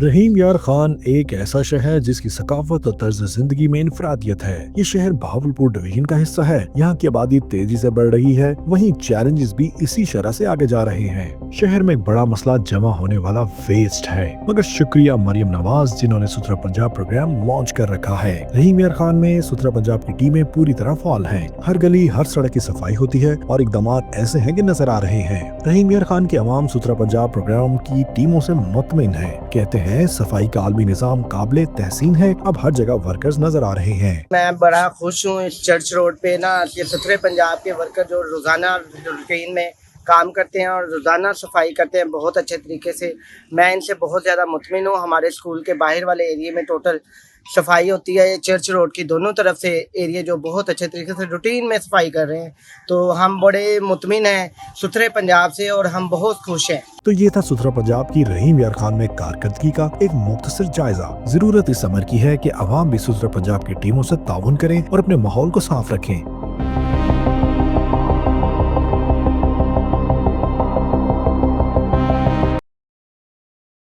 रहीम यार खान एक ऐसा शहर जिसकी सकाफत और तर्ज जिंदगी में इनफरादियत है। ये शहर बहावलपुर डिवीजन का हिस्सा है। यहाँ की आबादी तेजी से बढ़ रही है, वहीं चैलेंजेस भी इसी शरह से आगे जा रहे हैं। शहर में एक बड़ा मसला जमा होने वाला वेस्ट है, मगर शुक्रिया मरियम नवाज जिन्होंने सुथरा पंजाब प्रोग्राम लॉन्च कर रखा है। रहीम यार खान में सुथरा पंजाब की टीमें पूरी तरह फॉल हैं। हर गली हर सड़क की सफाई होती है और इकदामात ऐसे हैं कि नजर आ रहे हैं। रहीम यार खान के अवाम सुथरा पंजाब प्रोग्राम की टीमों से मुतमिन है। कहते हैं सफाई का आलमी निजाम काबिले तहसीन है। अब हर जगह वर्कर्स नजर आ रहे हैं। मैं बड़ा खुश हूँ इस चर्च रोड पे ना ये सुथरे पंजाब के वर्कर जो रोज़ाना रूटीन में काम करते हैं और रोज़ाना सफाई करते हैं बहुत अच्छे तरीके से। मैं इनसे बहुत ज़्यादा मुतमिन हूँ। हमारे स्कूल के बाहर वाले एरिया में टोटल सफाई होती है। ये चर्च रोड की दोनों तरफ से एरिया जो बहुत अच्छे तरीके से रूटीन में सफाई कर रहे हैं, तो हम बड़े मुतमिन हैं सुथरे पंजाब से और हम बहुत खुश हैं। तो ये था सुथरा पंजाब की रहीम यार खान में कारकर्दगी का एक मुख्तसर जायजा। जरूरत इस अमर की है कि अवाम भी सुथरा पंजाब की टीमों से ताउन करें और अपने माहौल को साफ रखें।